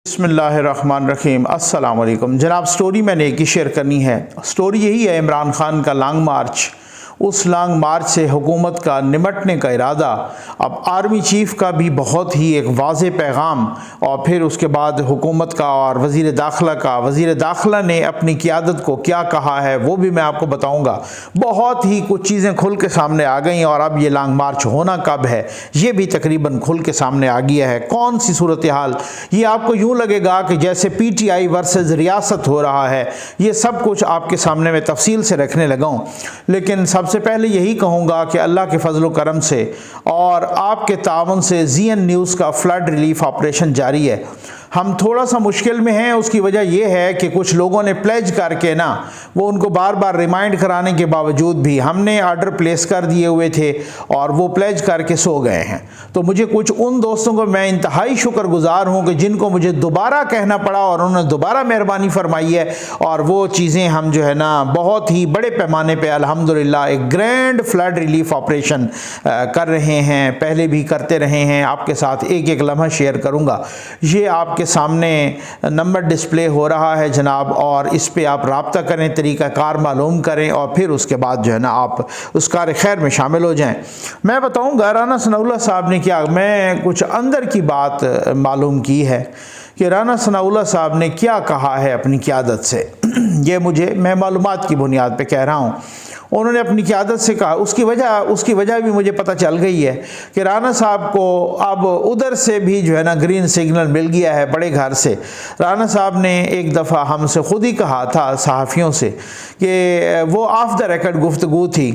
बिस्मिल्लाहिर्रहमानिर्रहीम। अस्सलाम वालेकुम जनाब। स्टोरी मैंने एक ही शेयर करनी है। स्टोरी यही है, इमरान खान का लॉन्ग मार्च, उस लॉन्ग मार्च से हुकूमत का निमटने का इरादा। अब आर्मी चीफ का भी बहुत ही एक वाज़े पैगाम, और फिर उसके बाद हुकूमत का और वज़ीर दाखिला का। वज़ीर दाखिला ने अपनी क़ियादत को क्या कहा है वो भी मैं आपको बताऊंगा। बहुत ही कुछ चीज़ें खुल के सामने आ गई, और अब ये लॉन्ग मार्च होना कब है ये भी तकरीबन खुल के सामने आ गया है। कौन सी सूरत हाल, ये आपको यूँ लगेगा कि जैसे PTI वर्सेस रियासत हो रहा है। ये सब कुछ आपके सामने मैं तफसील से रखने लगा हूँ, लेकिन सबसे पहले यही कहूँगा कि अल्लाह के फजल करम से और आपके तावन से ZN न्यूज़ का फ्लड रिलीफ ऑपरेशन जारी है। हम थोड़ा सा मुश्किल में हैं, उसकी वजह यह है कि कुछ लोगों ने प्लेज करके ना, वो उनको बार बार रिमाइंड कराने के बावजूद भी हमने ऑर्डर प्लेस कर दिए हुए थे और वो प्लेज करके सो गए हैं। तो मुझे कुछ उन दोस्तों को मैं इंतहाई शुक्रगुजार हूँ कि जिनको मुझे दोबारा कहना पड़ा और उन्होंने दोबारा मेहरबानी फरमाई है, और वो चीज़ें हम जो है ना बहुत ही बड़े पैमाने पर अल्हम्दुलिल्लाह एक ग्रैंड फ्लड रिलीफ ऑपरेशन कर रहे हैं। पहले भी करते रहे हैं, आपके साथ एक एक लम्हा शेयर करूँगा। ये आपके सामने नंबर डिस्प्ले हो रहा है जनाब, और इस पे आप राब्ता करें, तरीक़ाकार मालूम करें, और फिर उसके बाद जो है ना आप उस कार खैर में शामिल हो जाएं। मैं बताऊंगा राना सनाउल्लाह साहब ने क्या, मैं कुछ अंदर की बात मालूम की है कि राना सनाउल्लाह साहब ने क्या कहा है अपनी क़ियादत से। ये मैं मालूमात की बुनियाद पे कह रहा हूँ। उन्होंने अपनी क़ियादत से कहा, उसकी वजह भी मुझे पता चल गई है कि राना साहब को अब उधर से भी जो है ना ग्रीन सिग्नल मिल गया है, बड़े घर से। राना साहब ने एक दफ़ा हमसे ख़ुद ही कहा था सहाफ़ियों से कि वो ऑफ द रिकॉर्ड गुफ्तगू थी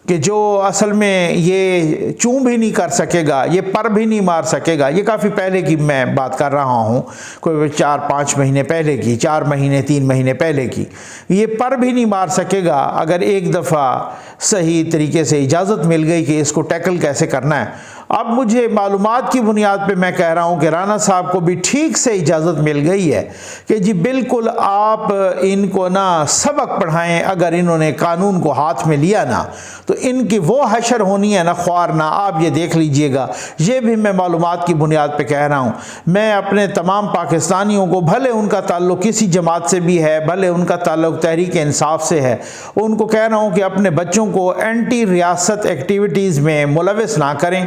कि जो असल में ये चूं भी नहीं कर सकेगा, ये पर भी नहीं मार सकेगा। ये काफ़ी पहले की मैं बात कर रहा हूँ, कोई 4-5 महीने पहले की, 4 महीने 3 महीने पहले की। ये पर भी नहीं मार सकेगा अगर एक दफ़ा सही तरीके से इजाज़त मिल गई कि इसको टैकल कैसे करना है। अब मुझे मालूमात की बुनियाद पे मैं कह रहा हूँ कि राना साहब को भी ठीक से इजाज़त मिल गई है कि जी बिल्कुल आप इनको ना सबक पढ़ाएं। अगर इन्होंने कानून को हाथ में लिया ना तो इनकी वो हशर होनी है ना ख्वार ना, आप ये देख लीजिएगा। ये भी मैं मालूमात की बुनियाद पे कह रहा हूँ। मैं अपने तमाम पाकिस्तानियों को, भले उनका ताल्लुक़ किसी जमात से भी है, भले उनका ताल्लुक़ तहरीक इंसाफ से है, उनको कह रहा हूँ कि अपने बच्चों को एंटी रियासत एक्टिविटीज़ में मुलविस ना करें,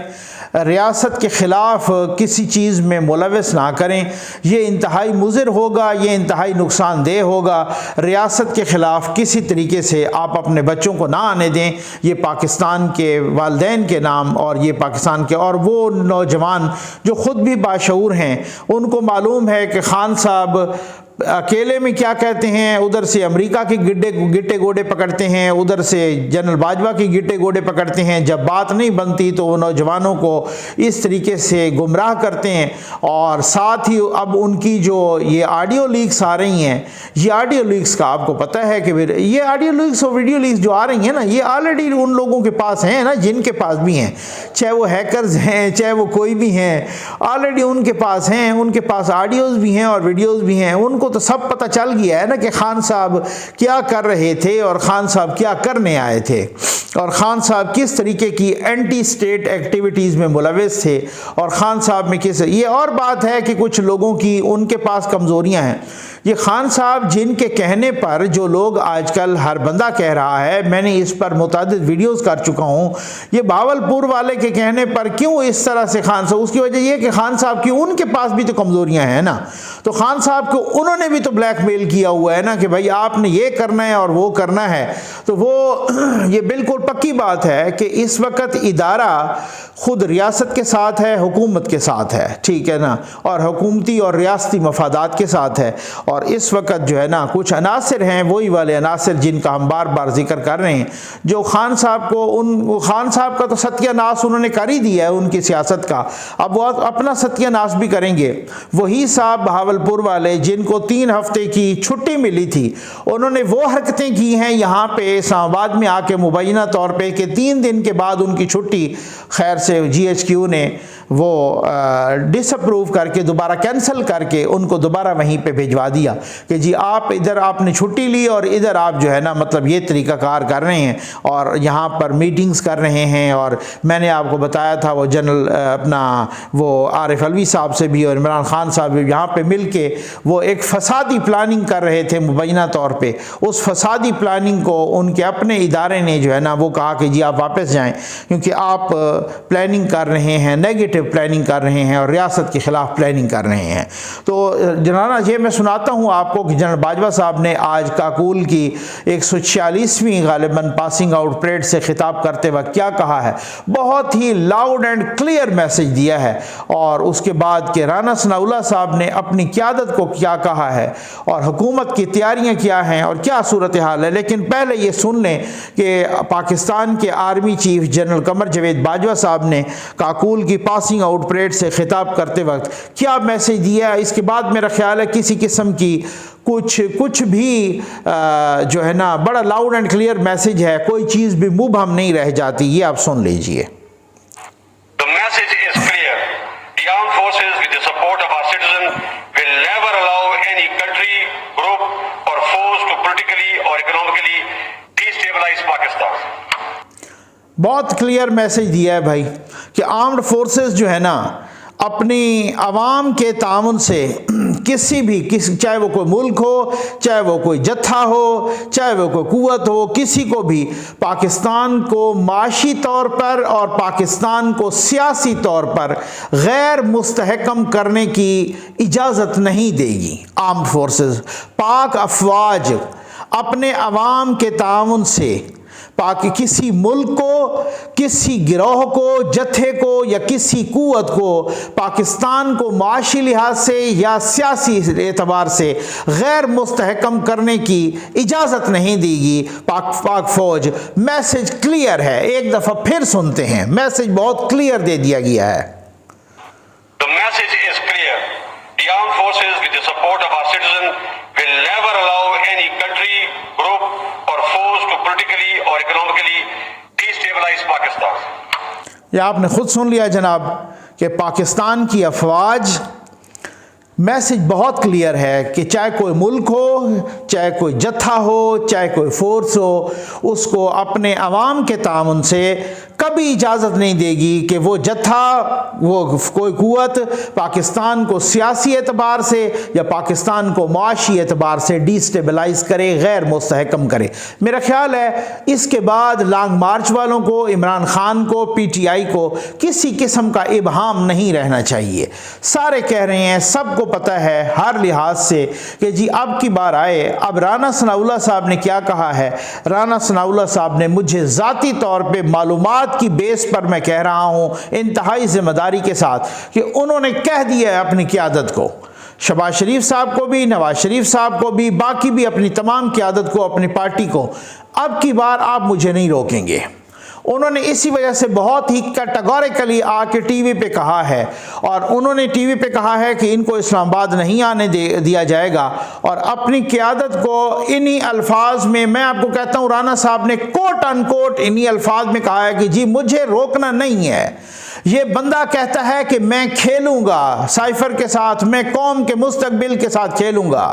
रियासत के ख़िलाफ़ किसी चीज़ में मुलविस ना करें। ये इंतहाई मुज़िर होगा, ये इंतहाई नुकसानदेह होगा। रियासत के ख़िलाफ़ किसी तरीके से आप अपने बच्चों को ना आने दें। ये पाकिस्तान के वालिदैन के नाम, और ये पाकिस्तान के और वो नौजवान जो ख़ुद भी बाशऊर हैं, उनको मालूम है कि खान साहब अकेले में क्या कहते हैं। उधर से अमेरिका के गिट्टे गोडे पकड़ते हैं, उधर से जनरल बाजवा की गिट्टे गोडे पकड़ते हैं। जब बात नहीं बनती तो वो नौजवानों को इस तरीके से गुमराह करते हैं। और साथ ही अब उनकी जो ये ऑडियो लीक्स आ रही हैं, ये ऑडियो लीक्स का आपको पता है कि ये ऑडियो लीक्स और वीडियो लीक्स जो आ रही हैं ना, ये ऑलरेडी उन लोगों के पास हैं ना, जिनके पास भी हैं, चाहे वो हैकर्स हैं, चाहे वो कोई भी हैं, ऑलरेडी उनके पास हैं। उनके पास ऑडियोज़ भी हैं और वीडियोज़ भी हैं। उनको तो सब पता चल गया है ना कि खान साहब क्या कर रहे थे और खान साहब क्या करने आए थे, और खान साहब किस तरीके की एंटी स्टेट एक्टिविटीज़ में मुलविस थे, और खान साहब में किस। ये और बात है कि कुछ लोगों की उनके पास कमज़ोरियां हैं। ये खान साहब जिनके कहने पर जो लोग आजकल हर बंदा कह रहा है, मैंने इस पर मुतादिद वीडियोस कर चुका हूँ, ये बावलपुर वाले के कहने पर क्यों इस तरह से खान साहब, उसकी वजह यह कि खान साहब की उनके पास भी तो कमज़ोरियाँ हैं ना। तो खान साहब को उन्होंने भी तो ब्लैकमेल किया हुआ है ना कि भाई आपने ये करना है और वो करना है। तो वो ये बिल्कुल पक्की बात है कि इस वक्त इदारा खुद रियासत के साथ है, हुकूमत के साथ है, ठीक है ना, और हुकूमती और रियासती मफादात के साथ है। और इस वक्त जो है ना कुछ अनासिर हैं, वही वाले अनासिर जिनका हम बार बार जिक्र कर रहे हैं, जो खान साहब को खान साहब का तो सत्यानाश उन्होंने कर ही दिया है उनकी सियासत का। अब वो अपना सत्यानाश भी करेंगे। वही साहब भावलपुर वाले जिनको 3 हफ्ते की छुट्टी मिली थी, उन्होंने वो हरकतें की हैं यहाँ पे इस्लामाबाद में आके मुबैना तौर पे कि 3 दिन के बाद उनकी छुट्टी खैर से GHQ ने वो डिसअप्रूव करके दोबारा कैंसिल करके उनको दोबारा वहीं पे भिजवा दिया कि जी आप इधर आपने छुट्टी ली और इधर आप जो है ना मतलब ये तरीक़ाकार कर रहे हैं और यहाँ पर मीटिंग्स कर रहे हैं। और मैंने आपको बताया था वो जनरल अपना वो आरिफ अलवी साहब से भी और इमरान खान साहब भी यहाँ पे मिल के वो एक फसादी प्लानिंग कर रहे थे मुबैना तौर पे। उस फसादी प्लानिंग को उनके अपने इदारे ने जो है ना वो कहा कि जी आप वापस जाएं क्योंकि आप प्लानिंग कर रहे हैं, नेगेटिव प्लानिंग कर रहे हैं और रियासत के ख़िलाफ़ प्लानिंग कर रहे हैं। तो जनाना ये मैं सुनाता हूँ आपको कि जनरल बाजवा साहब ने आज काकूल की 146वीं गालिबन पासिंग आउट परेड से खिताब करते वक्त क्या कहा है, बहुत ही लाउड एंड क्लियर मैसेज दिया है। और उसके बाद के राना सनाउल्लाह साहब ने अपनी क़यादत को क्या कहा है और हुकूमत की तैयारियां क्या हैं और क्या सूरत हाल है। लेकिन पहले ये सुन लें कि पाकिस्तान के army chief general Qamar Javed Bajwa साहब ने काकूल की पासिंग आउट परेड से खिताब करते वक्त क्या मैसेज दिया है। इसके बाद मेरा ख्याल है किसी किस्म की कुछ भी जो है ना बड़ा लाउड एंड क्लियर मैसेज है, कोई चीज़ भी मुबहम नहीं रह जाती। ये आप सुन लीजिए। बहुत क्लियर मैसेज दिया है भाई कि आर्म्ड फोर्सेस जो है ना अपनी आवाम के ताउन से चाहे वो कोई मुल्क हो, चाहे वो कोई जत्था हो, चाहे वो कोई कुव्वत हो, किसी को भी पाकिस्तान को माशी तौर पर और पाकिस्तान को सियासी तौर पर गैर मुस्तहकम करने की इजाज़त नहीं देगी। आर्म्ड फोर्सेस पाक अफवाज अपने आवाम के ताउन से किसी मुल्क को, किसी गिरोह को, जत्थे को या किसी कुव्वत को पाकिस्तान को माशी लिहाज से या सियासी एतबार से गैर मुस्तहकम करने की इजाज़त नहीं देगी। पाक फौज मैसेज क्लियर है, एक दफ़ा फिर सुनते हैं, मैसेज बहुत क्लियर दे दिया गया है। The message is clear. The armed forces with the support of our citizens will never allow any country, group or force to politically or economically destabilize Pakistan. ये आपने खुद सुन लिया जनाब कि पाकिस्तान की अफवाज मैसेज बहुत क्लियर है कि चाहे कोई मुल्क हो, चाहे कोई जत्था हो, चाहे कोई फोर्स हो, उसको अपने अवाम के ताउन से कभी इजाज़त नहीं देगी कि वो जत्था, वो कोई कुव्वत पाकिस्तान को सियासी एतबार से या पाकिस्तान को माशी एतबार से डिस्टेबलाइज करे, गैर मुस्तहकम करे। मेरा ख्याल है इसके बाद लॉन्ग मार्च वालों को, इमरान खान को, PTI को किसी किस्म का इबहाम नहीं रहना चाहिए। सारे कह रहे हैं, सबको पता है हर लिहाज से कि जी अब की बार आए। अब राना सनाउल्लाह साहब ने क्या कहा है, राना सनाउल्लाह साहब ने मुझे ज़ाती तौर पे मालूमात की बेस पर मैं कह रहा हूं इंतहाई जिम्मेदारी के साथ कि उन्होंने कह दिया है अपनी क़यादत को, शहबाज शरीफ साहब को भी, नवाज शरीफ साहब को भी, बाकी भी अपनी तमाम क़यादत को, अपनी पार्टी को, अब की बार आप मुझे नहीं रोकेंगे। उन्होंने इसी वजह से बहुत ही कैटेगोरिकली आके टीवी पे कहा है और उन्होंने टीवी पे कहा है कि इनको इस्लामाबाद नहीं आने दिया जाएगा। और अपनी क़यादत को इन्हीं अल्फाज में, मैं आपको कहता हूँ, राना साहब ने कोट अनकोट इन्हीं अल्फाज में कहा है कि जी मुझे रोकना नहीं है। ये बंदा कहता है कि मैं खेलूंगा साइफर के साथ, मैं कौम के मुस्तकबिल के साथ खेलूंगा।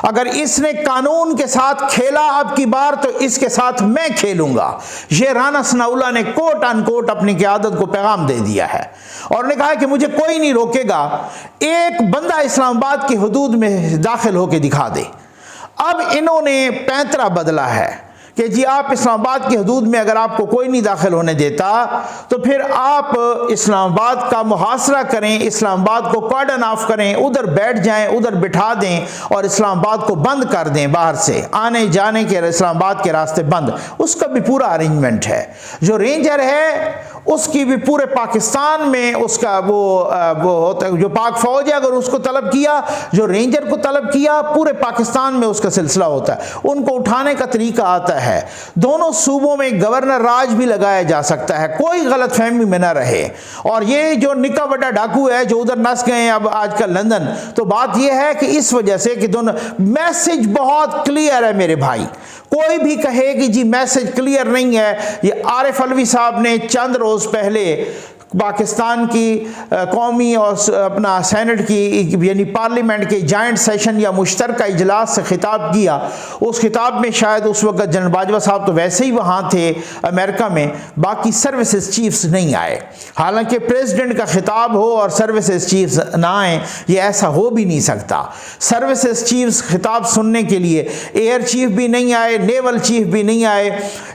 अगर इसने कानून के साथ खेला अब की बार तो इसके साथ मैं खेलूंगा। ये राना सनाउल्लाह ने कोट अनकोट अपनी क़यादत को पैगाम दे दिया है और उन्होंने कहा कि मुझे कोई नहीं रोकेगा, एक बंदा इस्लामाबाद की हुदूद में दाखिल होकर दिखा दे। अब इन्होंने पैंतरा बदला है कि जी आप इस्लामाबाद की हदूद में अगर आपको कोई नहीं दाखिल होने देता तो फिर आप इस्लामाबाद का मुहासरा करें, इस्लामाबाद को कॉर्डन ऑफ करें, उधर बैठ जाएं, उधर बिठा दें और इस्लामाबाद को बंद कर दें, बाहर से आने जाने के इस्लामाबाद के रास्ते बंद। उसका भी पूरा अरेंजमेंट है। जो रेंजर है उसकी भी पूरे पाकिस्तान में उसका वो होता है, जो पाक फौज है अगर उसको तलब किया, जो रेंजर को तलब किया, पूरे पाकिस्तान में उसका सिलसिला होता है। उनको उठाने का तरीका आता है। दोनों सूबों में गवर्नर राज भी लगाया जा सकता है, कोई गलत फहमी में ना रहे। और ये जो निका बड़ा डाकू है जो उधर नस गए अब आजकल लंदन, तो बात यह है कि इस वजह से कि दोनों मैसेज बहुत क्लियर है मेरे भाई। कोई भी कहे कि जी मैसेज क्लियर नहीं है, ये आरिफ अलवी साहब ने चंद रोज पहले पाकिस्तान की कौमी और अपना सेनेट की यानी पार्लियामेंट के जॉइंट सेशन या मुश्तरका इजलास से खिताब किया। उस खिताब में शायद उस वक्त जनरल बाजवा साहब तो वैसे ही वहाँ थे अमेरिका में, बाकी सर्विसेज चीफ्स नहीं आए। हालांकि प्रेसिडेंट का खिताब हो और सर्विसेज चीफ्स ना आए, ये ऐसा हो भी नहीं सकता। सर्विसेज चीफ्स खिताब सुनने के लिए एयर चीफ भी नहीं आए, नेवल चीफ भी नहीं आए,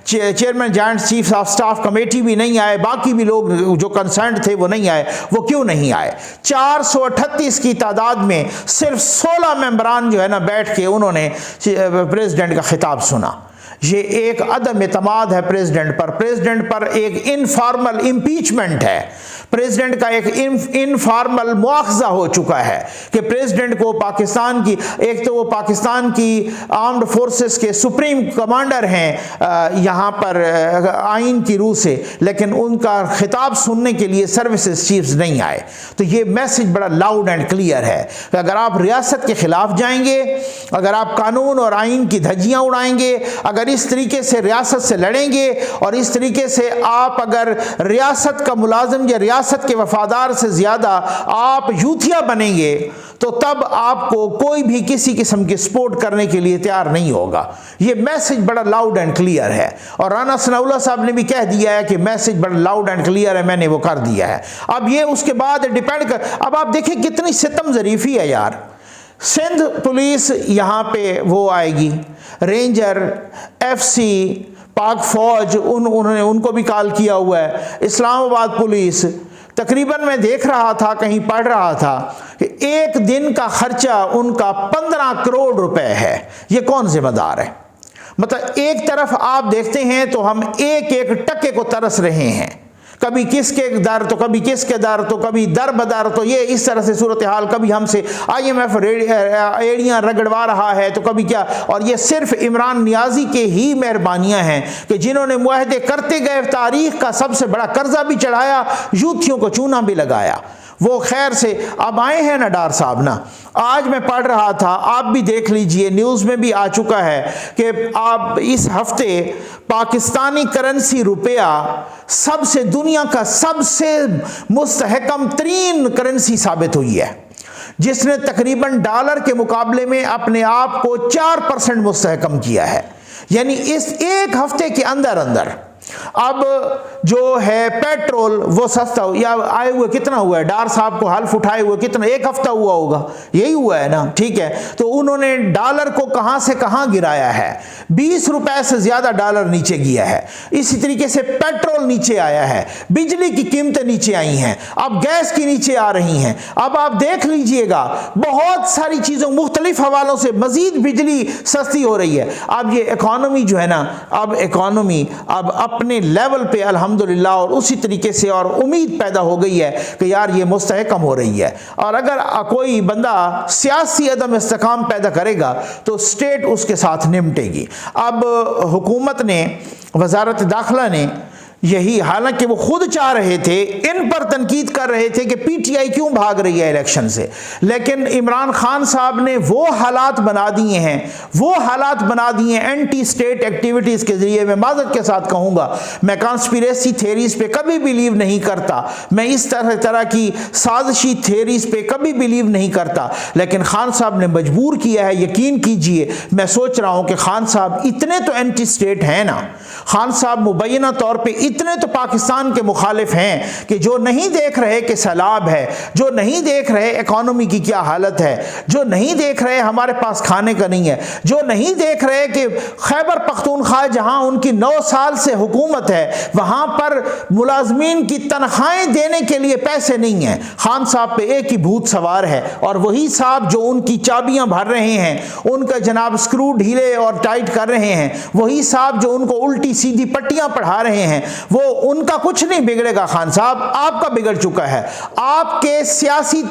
chairman joint chief of staff committee भी नहीं आए, बाकी भी लोग जो कंसर्न थे वो नहीं आए। वो क्यों नहीं आए? 438 की तादाद में सिर्फ 16 मेंबरान जो है ना बैठ के उन्होंने प्रेसिडेंट का खिताब सुना। ये एक अदम एतमाद है प्रेसिडेंट पर एक इनफॉर्मल इम्पीचमेंट है, प्रेसिडेंट का एक इनफॉर्मल मुआखजा हो चुका है कि प्रेसिडेंट को पाकिस्तान की, एक तो वो पाकिस्तान की आर्म्ड फोर्सेस के सुप्रीम कमांडर हैं यहाँ पर आइन की रूह से, लेकिन उनका खिताब सुनने के लिए सर्विसेज चीफ्स नहीं आए। तो ये मैसेज बड़ा लाउड एंड क्लियर है कि अगर आप रियासत के खिलाफ जाएंगे, अगर आप कानून और आइन की धज्जियाँ उड़ाएंगे, अगर इस तरीके से रियासत से लड़ेंगे और इस तरीके से आप अगर रियासत का मुलाजिम या रियासत के वफादार से ज़्यादा आप यूथिया बनेंगे, तो तब आपको कोई भी किसी किस्म की सपोर्ट करने के लिए तैयार नहीं होगा। ये मैसेज बड़ा लाउड एंड क्लियर है और राना सनाउल्लाह साहब ने भी कह दिया है कि मैसेज बड़ा लाउड एंड क्लियर है, मैंने वो कर दिया है। अब ये उसके बाद डिपेंड कर, अब आप देखिए कितनी सितम ज़रीफ़ी है यार। सिंध पुलिस यहाँ पे वो आएगी, रेंजर, FC, पाक फौज, उन्होंने उनको भी कॉल किया हुआ है, इस्लामाबाद पुलिस। तकरीबन मैं देख रहा था, कहीं पढ़ रहा था कि एक दिन का खर्चा उनका 15 करोड़ रुपए है। ये कौन जिम्मेदार है? मतलब एक तरफ आप देखते हैं तो हम एक एक टके को तरस रहे हैं, कभी किसके दर तो कभी किसके दर तो कभी दर बदर, तो ये इस तरह से सूरत हाल, कभी हमसे IMF एड़ियाँ रगड़वा रहा है तो कभी क्या। और ये सिर्फ इमरान नियाजी के ही मेहरबानियाँ हैं कि जिन्होंने मुआहदे करते गए, तारीख का सबसे बड़ा कर्जा भी चढ़ाया, यूथियों को चूना भी लगाया। वो खैर से अब आए हैं ना डार साहब ना। आज मैं पढ़ रहा था, आप भी देख लीजिए, न्यूज़ में भी आ चुका है कि आप इस हफ्ते पाकिस्तानी करेंसी रुपया सबसे, दुनिया का सबसे मुस्तहकम तरीन करेंसी साबित हुई है, जिसने तकरीबन डॉलर के मुकाबले में अपने आप को 4% मुस्तहकम किया है। यानी इस एक हफ्ते के अंदर अंदर अब जो है पेट्रोल वो सस्ता हो, या आए हुए कितना हुआ है, डार साहब को हल्फ उठाए हुए कितना, एक हफ्ता हुआ होगा, यही हुआ है ना, ठीक है। तो उन्होंने डॉलर को कहां से कहां गिराया है, 20 रुपए से ज्यादा डॉलर नीचे गया है। इसी तरीके से पेट्रोल नीचे आया है, बिजली की कीमतें नीचे आई हैं, अब गैस की नीचे आ रही हैं। अब आप देख लीजिएगा बहुत सारी चीजों, मुख्तलिफ हवालों से मजीद बिजली सस्ती हो रही है। अब ये इकॉनमी जो है ना, अब इकॉनमी अब अपने लेवल पे अल्हम्दुलिल्लाह, और उसी तरीके से और उम्मीद पैदा हो गई है कि यार ये मुस्तहकम हो रही है। और अगर कोई बंदा सियासी अदम इस्तेकाम पैदा करेगा तो स्टेट उसके साथ निपटेगी। अब हुकूमत ने, वजारत दाखिला ने यही, हालांकि वो खुद चाह रहे थे, इन पर तनकीद कर रहे थे कि PTI क्यों भाग रही है इलेक्शन से, लेकिन इमरान खान साहब ने वो हालात बना दिए हैं, वो हालात बना दिए एंटी स्टेट एक्टिविटीज़ के ज़रिए। मैं माज़रत के साथ कहूँगा, मैं कॉन्स्पिरेसी थेरीज़ पे कभी बिलीव नहीं करता, मैं इस तरह की साजिशी थेरीज़ पे कभी बिलीव नहीं करता, लेकिन खान साहब ने मजबूर किया है। यकीन कीजिए, मैं सोच रहा हूँ कि खान साहब इतने तो एंटी स्टेट हैं ना, खान साहब मुबैना तौर पर इतने तो पाकिस्तान के मुखालिफ हैं कि जो नहीं देख रहे कि सैलाब है, जो नहीं देख रहे इकॉनमी की क्या हालत है, जो नहीं देख रहे हमारे पास खाने का नहीं है, जो नहीं देख रहे कि खैबर पख्तूनख्वा जहां उनकी 9 साल से हुकूमत है, वहां पर मुलाजमीन की तनख्वाहें देने के लिए पैसे नहीं हैं। खान साहब पे एक ही भूत सवार है, और वही साहब जो उनकी चाबियां भर रहे हैं, उनका जनाब स्क्रू ढीले और टाइट कर रहे हैं, वही साहब जो उनको उल्टी सीधी पट्टियां पढ़ा रहे हैं, वो उनका कुछ नहीं बिगड़ेगा। खान साहब आपका बिगड़ चुका है। आपके सियासी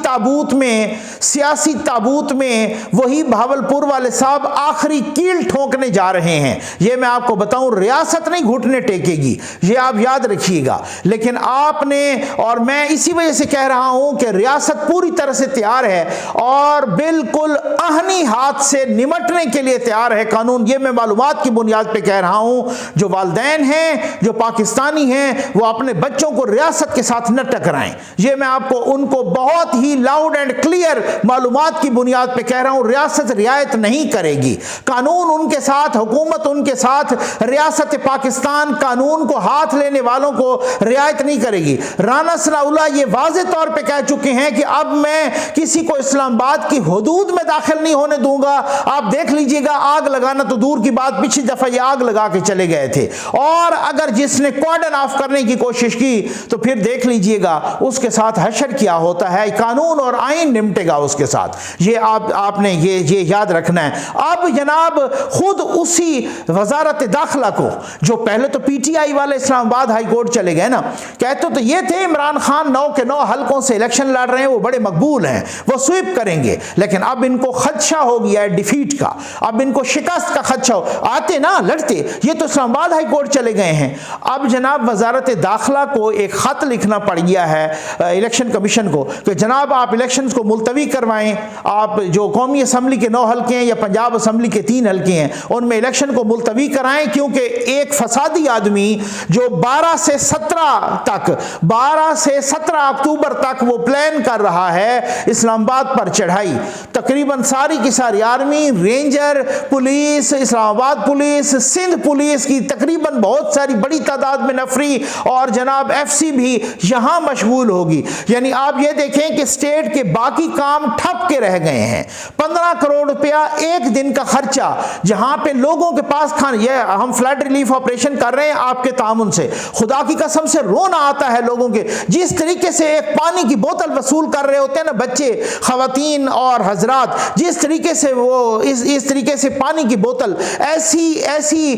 ताबूत में वही भावलपुर वाले साहब आखिरी कील ठोकने जा रहे हैं। ये मैं आपको बताऊं, रियासत नहीं घुटने टेकेगी, ये आप याद रखिएगा। लेकिन आपने, और मैं इसी वजह से कह रहा हूं कि रियासत पूरी तरह से तैयार है और बिल्कुल आहनी हाथ से निमटने के लिए तैयार है कानून। ये मैं मालूमात की बुनियाद पे कह रहा हूं। जो वालिदैन हैं, जो पाकिस्तान पाकिस्तानी हैं वो अपने बच्चों को रियासत के साथ न टकराएं। ये मैं आपको उनको बहुत ही लाउड एंड क्लियर मालूमात की बुनियाद पे कह रहा हूं, रियासत रियायत नहीं करेगी। कानून उनके साथ, हुकूमत उनके साथ, रियासत पाकिस्तान कानून को हाथ लेने वालों को रियायत नहीं करेगी। राना सनाउल्लाह ये वाज़े तौर पे कह चुके हैं कि अब मैं किसी को इस्लामाबाद की हुदूद में दाखिल नहीं होने दूंगा। आप देख लीजिएगा, आग लगाना तो दूर की बात, पिछली दफा ये आग लगा के चले गए थे। और अगर जिसने कॉर्डन ऑफ करने की कोशिश की तो फिर देख लीजिएगा उसके साथ हशर क्या होता है, कानून और आइन निपटेगा उसके साथ। ये आपने ये याद रखना है। अब जनाब खुद उसी वजारत दाखिला को, जो पहले तो पीटीआई वाले इस्लामाबाद हाई कोर्ट चले गए ना, कहते तो ये थे इमरान खान 9 के 9 हलकों से इलेक्शन लड़ रहे हैं, वो बड़े मकबूल हैं, वो स्वीप करेंगे, लेकिन अब इनको खदशा हो गया है डिफीट का, अब इनको शिकस्त का खदशा हो। आते ना लड़ते, ये तो इस्लामाबाद हाई कोर्ट चले गए हैं। अब जनाब वजारत दाखिला को एक खत लिखना पड़ गया है इलेक्शन कमीशन को कि जनाब आप इलेक्शन को मुलतवी करवाएं, आप जो कौमी असम्बली के 9 हल्के हैं या पंजाब असम्बली के 3 हल्के हैं उनमें इलेक्शन को मुलतवी कराएं, क्योंकि एक फसादी आदमी जो 12 से 17 अक्टूबर तक वो प्लान कर रहा है इस्लामाबाद पर चढ़ाई, तकरीबन सारी की सारी army, ranger police, Islamabad police, Sindh police की तकरीबन बहुत सारी बड़ी तादाद में नफरी और जनाब एफसी भी यहां मशगूल होगी। यानी आप ये देखें कि स्टेट के बाकी काम ठप के रह गए हैं। 15 करोड़ रुपया एक दिन का खर्चा, जहां पे लोगों के पास ये हम फ्लड रिलीफ ऑपरेशन कर रहे हैं आपके तामुन से, खुदा की कसम से रोना आता है लोगों के। जिस तरीके से एक पानी की बोतल वसूल कर रहे होते हैं ना बच्चे, खवातीन और हजरात, जिस तरीके से वो इस तरीके से पानी की बोतल ऐसी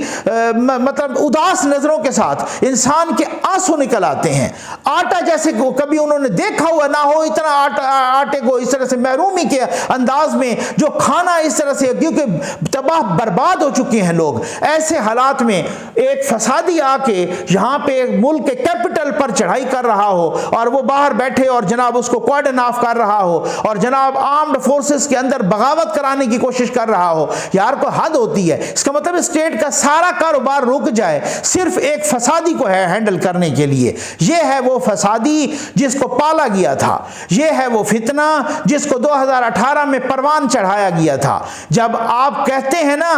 मतलब उदास नजरों के साथ इंसान के आंसू निकल आते हैं। आटा जैसे कभी उन्होंने देखा हुआ ना हो इतना आटे को इस तरह से महरूमी के अंदाज में जो खाना इस तरह से, क्योंकि तबाह बर्बाद हो चुके हैं लोग। ऐसे हालात में एक फसादी आके यहां पे मुल्क के कैपिटल पर चढ़ाई कर रहा हो और वो बाहर बैठे और जनाब उसको कॉर्डन ऑफ कर रहा हो और जनाब आर्म्ड फोर्सेस के अंदर बगावत कराने की कोशिश कर रहा हो, यार को हद होती है। इसका मतलब स्टेट का सारा कारोबार रुक जाए सिर्फ एक फसादी को है हैंडल करने के लिए। यह है वो फसादी जिसको पाला गया था, यह है वो फितना जिसको 2018 में परवान चढ़ाया गया था। जब आप कहते हैं ना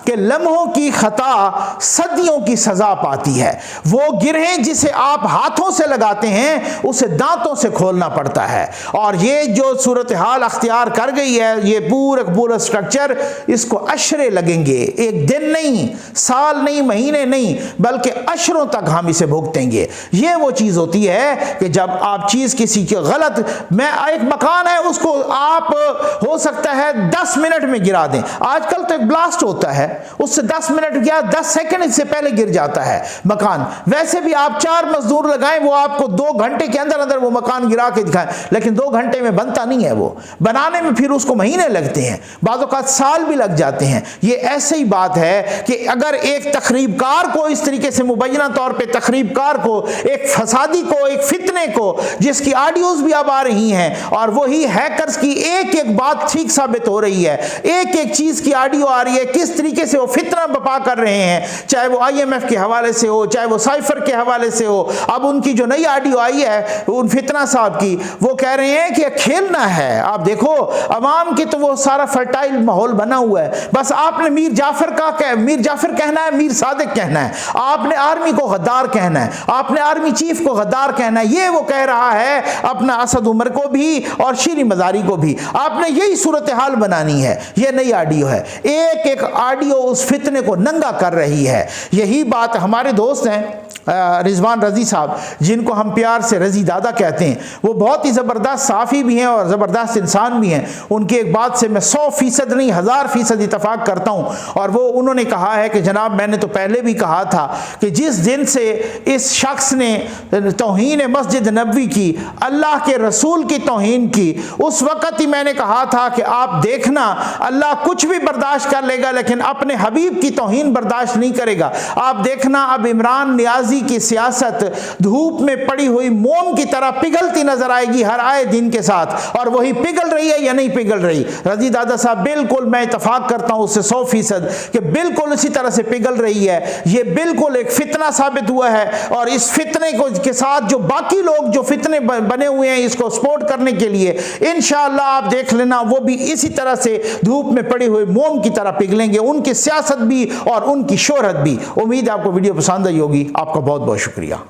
कि लम्हों की खता सदियों की सजा पाती है, वो गिरहें जिसे आप हाथों से लगाते हैं उसे दांतों से खोलना पड़ता है। और ये जो सूरत हाल अख्तियार कर गई है, ये पूरा स्ट्रक्चर, इसको अशरे लगेंगे, एक दिन नहीं, साल नहीं, महीने नहीं, बल्कि अशरों तक हम इसे भुगतेंगे। ये वो चीज होती है कि जब आप चीज किसी की गलत, मैं एक मकान है उसको आप हो सकता है 10 मिनट में गिरा दें। आजकल तो एक ब्लास्ट होता है, उससे 10 मिनट या 10 सेकंड से पहले गिर जाता है मकान। वैसे भी आप 4 मजदूर लगाएं, वो आपको 2 घंटे के अंदर अंदर वो मकान गिरा के दिखाएं, लेकिन 2 घंटे में बनता नहीं है। वो बनाने में फिर उसको महीने लगते हैं, बाज़ औक़ात साल भी लग जाते हैं। ये ऐसे ही बात है कि अगर एक तखरीबकार को इस तरीके से मुबैना तौर पे तखरीबकार को, एक फसादी को, एक फितने को, जिसकी ऑडियोज भी अब आ रही हैं और वही हैकर्स की एक एक बात ठीक साबित हो रही है, एक एक चीज की ऑडियो आ रही है, किस तरीके से वो फितना बपा कर रहे हैं, चाहे वो IMF के हवाले से हो, चाहे वो साइफर के हवाले से हो। अब उनकी जो नई ऑडियो आई है उन फितना साहब की, वो कह रहे हैं कि खेलना है। आप देखो अवाम की तो वो सारा फर्टाइल माहौल बना हुआ है, बस आपने मीर जाफर कहना है, मीर सादिक कहना है, आपने आर्मी को गद्दार कहना है, आपने आर्मी चीफ को गद्दार कहना है। ये वो कह रहा है अपना असद उमर को भी और शीरी मजारी को भी। आपने यही सूरत हाल बनानी है। ये नई ऑडियो है, एक एक ऑडियो उस फितने को नंगा कर रही है। यही बात हमारे दोस्त हैं रिजवान रजी साहब, जिनको हम प्यार से रजी दादा कहते हैं, वो बहुत ही ज़बरदस्त साफ़ी भी हैं और ज़बरदस्त इंसान भी हैं। उनकी एक बात से मैं 100% नहीं 1000% इतफाक़ करता हूँ। और वो उन्होंने कहा है कि जनाब मैंने तो पहले भी कहा था कि जिस दिन से इस शख्स ने तौहीन मस्जिद नबवी की, अल्लाह के रसूल की तौहीन की, उस वक़्त ही मैंने कहा था कि आप देखना अल्लाह कुछ भी बर्दाश्त कर लेगा लेकिन अपने हबीब की तौहीन बर्दाश्त नहीं करेगा। आप देखना अब इमरान नियाज़ी बाजी की सियासत धूप में पड़ी हुई मोम की तरह पिघलती नजर आएगी हर आए दिन के साथ, और वही पिघल रही है या नहीं पिघल रही। रजी दादा साहब, बिल्कुल मैं इत्तफाक करता हूं उससे 100% कि बिल्कुल उसी तरह से पिघल रही है। ये बिल्कुल एक फितना साबित हुआ है, और इस फितने को के साथ जो बाकी लोग जो फितने बने हुए हैं इसको सपोर्ट करने के लिए, इंशाअल्लाह आप देख लेना वो भी इसी तरह से धूप में पड़ी हुई मोम की तरह पिघलेंगे, उनकी सियासत भी और उनकी शोहरत भी। उम्मीद है आपको वीडियो पसंद आई होगी। आपका बहुत बहुत शुक्रिया।